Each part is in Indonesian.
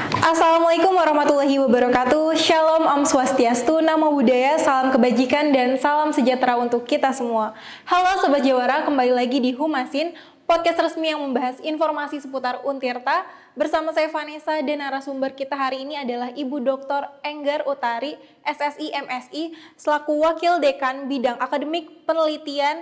Assalamualaikum warahmatullahi wabarakatuh. Shalom, Om Swastiastu, Namo Buddhaya, salam kebajikan dan salam sejahtera untuk kita semua. Halo Sobat Jawara, kembali lagi di Humasin, podcast resmi yang membahas informasi seputar Untirta. Bersama saya Vanessa dan narasumber kita hari ini adalah Ibu Dr. Enggar Utari, SSI MSI, selaku Wakil Dekan Bidang Akademik Penelitian,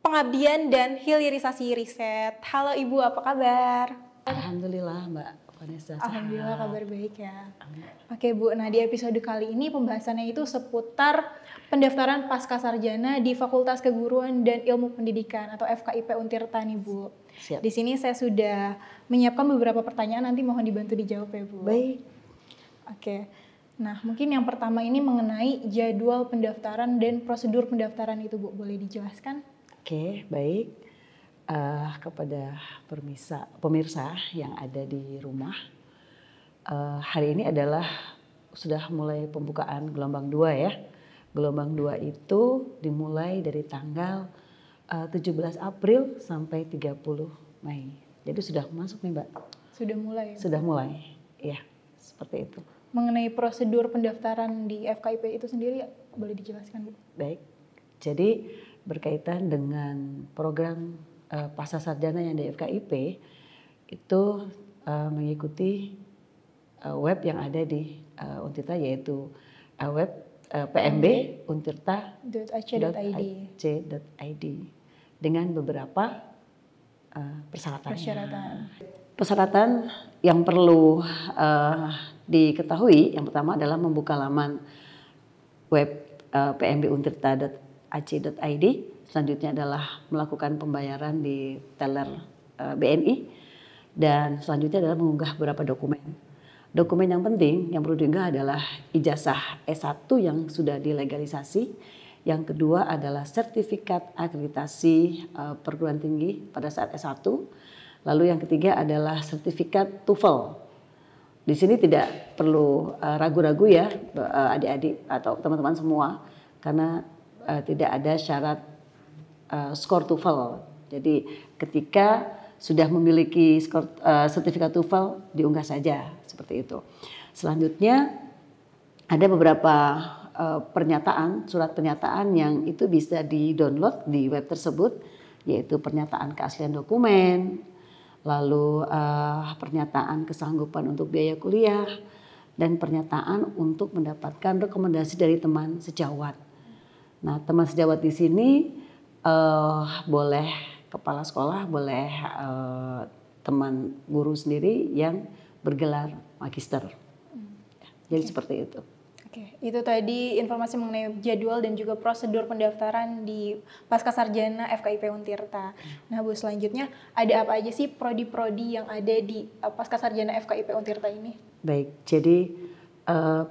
Pengabdian dan Hilirisasi Riset. Halo Ibu, apa kabar? Alhamdulillah Mbak Vanessa. Alhamdulillah kabar baik ya. Oke Bu, nah di episode kali ini pembahasannya itu seputar pendaftaran pasca sarjana di Fakultas Keguruan dan Ilmu Pendidikan atau FKIP Untirta nih Bu. Siap. Di sini saya sudah menyiapkan beberapa pertanyaan, nanti mohon dibantu dijawab ya Bu. Baik. Oke, nah mungkin yang pertama ini mengenai jadwal pendaftaran dan prosedur pendaftaran itu Bu, boleh dijelaskan? Oke, baik. Kepada pemirsa yang ada di rumah, hari ini adalah sudah mulai pembukaan gelombang 2 ya. Gelombang 2 itu dimulai dari tanggal 17 April sampai 30 Mei. Jadi sudah masuk nih Mbak. Sudah mulai ya? Sudah mulai, ya seperti itu. Mengenai prosedur pendaftaran di FKIP itu sendiri boleh dijelaskan Bu? Baik, jadi berkaitan dengan program pasca sarjana yang di FKIP itu mengikuti web yang ada di Untirta, yaitu web PMB untirta.ac.id dengan beberapa persyaratan. Persyaratan yang perlu diketahui yang pertama adalah membuka laman web pmbuntirta.ac.id. Selanjutnya adalah melakukan pembayaran di teller BNI, dan selanjutnya adalah mengunggah beberapa dokumen. Dokumen yang penting yang perlu diunggah adalah ijazah S1 yang sudah dilegalisasi. Yang kedua adalah sertifikat akreditasi perguruan tinggi pada saat S1. Lalu yang ketiga adalah sertifikat TOEFL. Di sini tidak perlu ragu-ragu ya adik-adik atau teman-teman semua, karena tidak ada syarat skor TOEFL. Jadi ketika sudah memiliki skor sertifikat TOEFL diunggah saja seperti itu. Selanjutnya ada beberapa surat pernyataan yang itu bisa di-download di web tersebut, yaitu pernyataan keaslian dokumen, lalu pernyataan kesanggupan untuk biaya kuliah, dan pernyataan untuk mendapatkan rekomendasi dari teman sejawat. Nah, teman sejawat di sini boleh kepala sekolah, boleh teman guru sendiri yang bergelar magister. Jadi seperti itu. Oke, itu tadi informasi mengenai jadwal dan juga prosedur pendaftaran di pasca sarjana FKIP Untirta. Nah Bu, selanjutnya ada apa aja sih prodi-prodi yang ada di pasca sarjana FKIP Untirta ini? Baik, jadi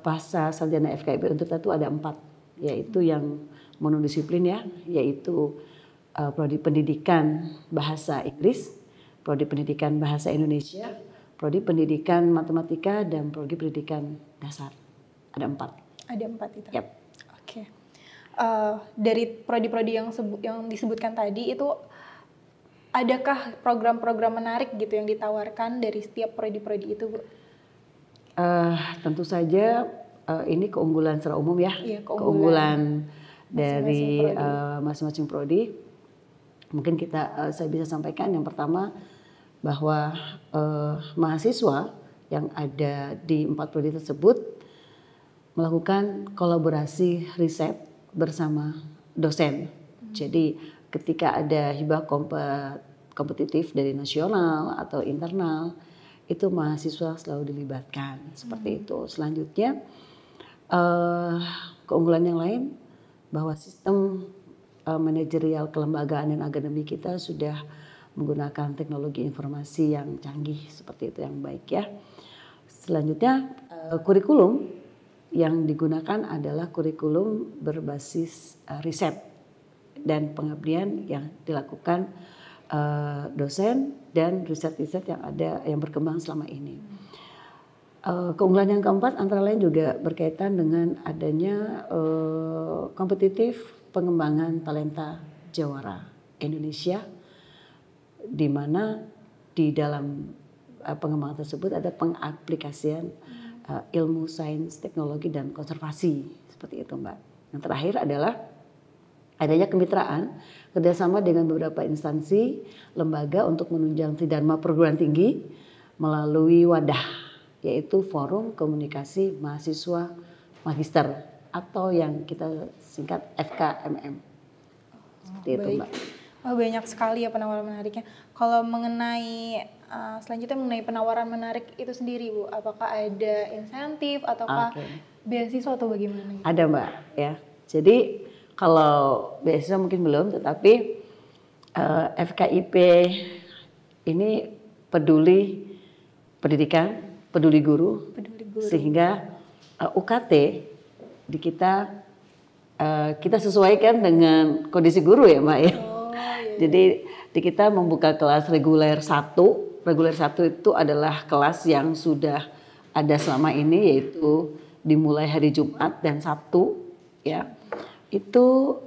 pasca sarjana FKIP Untirta itu ada 4, yaitu yang monodisiplin ya, yaitu prodi pendidikan bahasa Inggris, prodi pendidikan bahasa Indonesia, prodi pendidikan matematika, dan prodi pendidikan dasar. Ada 4. Ada 4 itu. Yep. Oke. Dari prodi-prodi yang disebutkan tadi itu, adakah program-program menarik gitu yang ditawarkan dari setiap prodi-prodi itu Bu? Tentu saja ini keunggulan secara umum ya, Iya, keunggulan dari masing-masing prodi. Mungkin saya bisa sampaikan yang pertama bahwa mahasiswa yang ada di 4 prodi tersebut melakukan kolaborasi riset bersama dosen. Jadi ketika ada hibah kompetitif dari nasional atau internal, itu mahasiswa selalu dilibatkan seperti itu. Selanjutnya keunggulan yang lain bahwa sistem manajerial kelembagaan dan akademik kita sudah menggunakan teknologi informasi yang canggih seperti itu, yang baik ya. Selanjutnya kurikulum yang digunakan adalah kurikulum berbasis riset dan pengabdian yang dilakukan dosen dan riset-riset yang ada yang berkembang selama ini. Keunggulan yang keempat antara lain juga berkaitan dengan adanya kompetitif pengembangan talenta jawara Indonesia, di mana di dalam pengembangan tersebut ada pengaplikasian ilmu sains, teknologi dan konservasi seperti itu Mbak. Yang terakhir adalah adanya kemitraan kerjasama dengan beberapa instansi, lembaga untuk menunjang tridharma perguruan tinggi melalui wadah, yaitu Forum Komunikasi Mahasiswa Magister atau yang kita singkat FKMM. Seperti itu Mbak. Banyak sekali ya penawaran menariknya. Kalau mengenai selanjutnya mengenai penawaran menarik itu sendiri Bu, apakah ada insentif ataukah beasiswa atau bagaimana? Ada Mbak ya. Jadi kalau beasiswa mungkin belum, tetapi FKIP ini peduli pendidikan, peduli guru. Sehingga UKT di kita sesuaikan dengan kondisi guru ya Mbak ya. Jadi di kita membuka kelas reguler 1. Reguler 1 itu adalah kelas yang sudah ada selama ini, yaitu dimulai hari Jumat dan Sabtu ya. Itu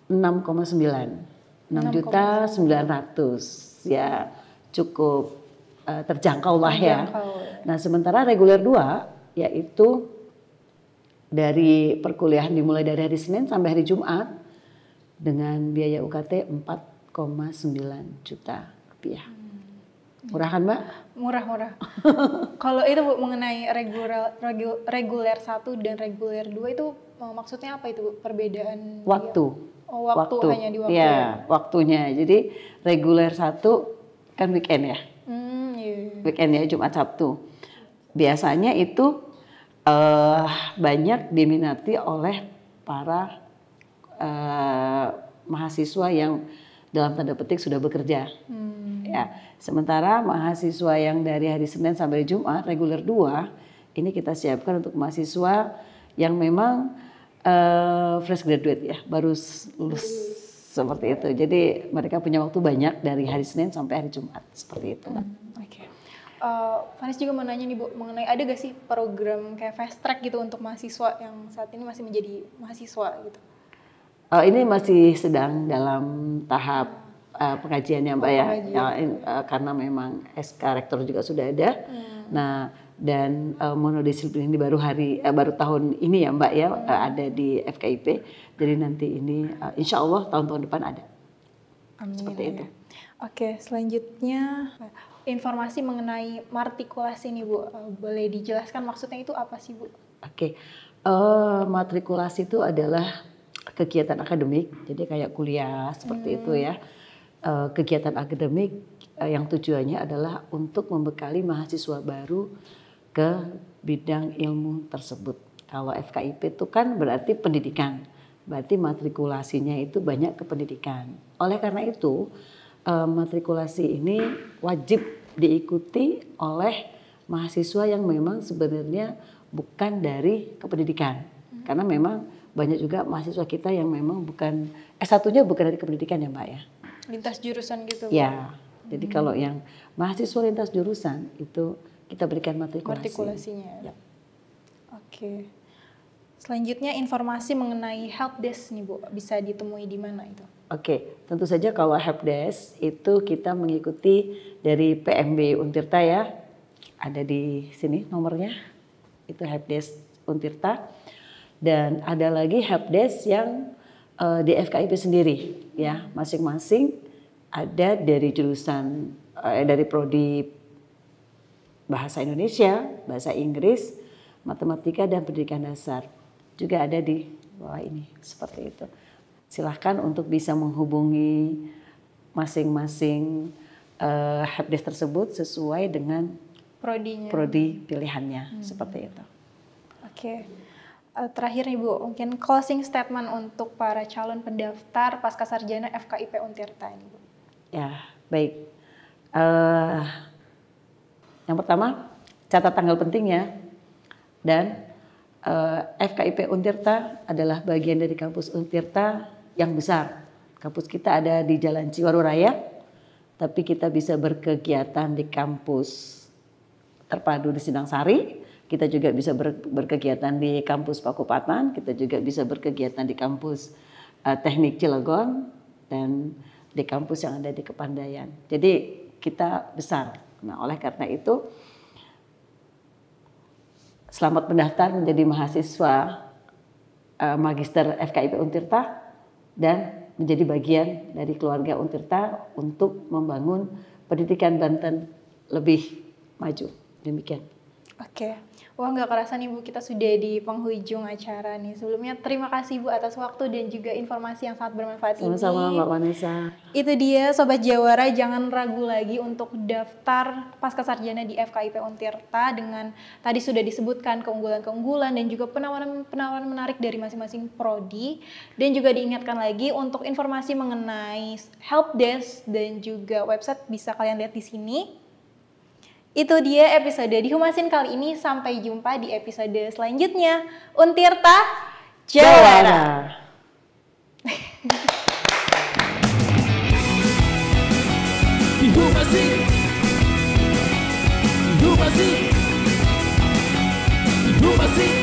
6,9 6.900.000 ya, cukup terjangkau lah ya. Nah sementara reguler 2 yaitu dari perkuliahan dimulai dari hari Senin sampai hari Jumat dengan biaya UKT 4,9 juta rupiah. Murah kan Mbak? Murah. Kalau itu Bu, mengenai reguler 1 dan reguler 2 itu maksudnya apa itu Bu? Perbedaan waktu. Waktu hanya di waktu ya? Waktunya. Jadi reguler 1 kan weekend ya. Weekend ya, Jumat Sabtu. Biasanya itu banyak diminati oleh para mahasiswa yang dalam tanda petik sudah bekerja. Ya, sementara mahasiswa yang dari hari Senin sampai Jumat reguler 2 ini kita siapkan untuk mahasiswa yang memang fresh graduate ya, baru lulus seperti itu. Jadi mereka punya waktu banyak dari hari Senin sampai hari Jumat seperti itu. Vanis juga mau nanya nih Bu, mengenai ada gak sih program kayak fast track gitu untuk mahasiswa yang saat ini masih menjadi mahasiswa gitu? Ini masih sedang dalam tahap pengajiannya Mbak ya, karena memang SK Rektor juga sudah ada. Nah dan monodisiplin ini baru tahun ini ya Mbak ya, ada di FKIP. Jadi nanti ini insya Allah tahun-tahun depan ada. Amin. Seperti itu. Oke, selanjutnya informasi mengenai matrikulasi nih Bu, boleh dijelaskan maksudnya itu apa sih Bu? Oke, matrikulasi itu adalah kegiatan akademik, jadi kayak kuliah seperti itu ya. Kegiatan akademik yang tujuannya adalah untuk membekali mahasiswa baru ke bidang ilmu tersebut. Kalau FKIP itu kan berarti pendidikan, berarti matrikulasinya itu banyak ke pendidikan. Oleh karena itu matrikulasi ini wajib diikuti oleh mahasiswa yang memang sebenarnya bukan dari kependidikan. Karena memang banyak juga mahasiswa kita yang memang bukan S1-nya bukan dari kependidikan ya Mbak ya. Lintas jurusan gitu. Ya. Jadi kalau yang mahasiswa lintas jurusan itu kita berikan matrikulasinya. Ya. Oke. Selanjutnya informasi mengenai helpdesk nih Bu, bisa ditemui di mana itu? Oke, tentu saja kalau helpdesk itu kita mengikuti dari PMB Untirta ya. Ada di sini nomornya. Itu helpdesk Untirta. Dan ada lagi helpdesk yang di FKIP sendiri ya, masing-masing ada dari jurusan dari prodi Bahasa Indonesia, Bahasa Inggris, Matematika dan Pendidikan Dasar. Juga ada di bawah ini seperti itu. Silahkan untuk bisa menghubungi masing-masing helpdesk tersebut sesuai dengan prodi pilihannya seperti itu. Oke. Terakhir nih Bu, mungkin closing statement untuk para calon pendaftar Pascasarjana FKIP Untirta ini Bu. Ya, baik. Yang pertama, catat tanggal pentingnya. Dan FKIP Untirta adalah bagian dari kampus Untirta yang besar. Kampus kita ada di Jalan Ciwaru Raya, tapi kita bisa berkegiatan di kampus terpadu di Sindang Sari. Kita juga bisa berkegiatan di kampus Pakupatan, kita juga bisa berkegiatan di kampus Teknik Cilegon dan di kampus yang ada di Kepandaian. Jadi kita besar Nah, oleh karena itu selamat mendaftar menjadi mahasiswa Magister FKIP Untirta dan menjadi bagian dari keluarga Untirta untuk membangun pendidikan Banten lebih maju. Demikian. Oke. Wah, nggak kerasa nih Bu, kita sudah di penghujung acara nih. Sebelumnya terima kasih Bu atas waktu dan juga informasi yang sangat bermanfaat ini. Sama-sama Mbak Vanessa. Itu dia Sobat Jawara, jangan ragu lagi untuk daftar pascasarjana di FKIP Untirta dengan tadi sudah disebutkan keunggulan-keunggulan dan juga penawaran menarik dari masing-masing prodi. Dan juga diingatkan lagi untuk informasi mengenai helpdesk dan juga website bisa kalian lihat di sini. Itu dia episode di Humasin kali ini. Sampai jumpa di episode selanjutnya. Untirta Jawara. Humasin, Humasin, Humasin.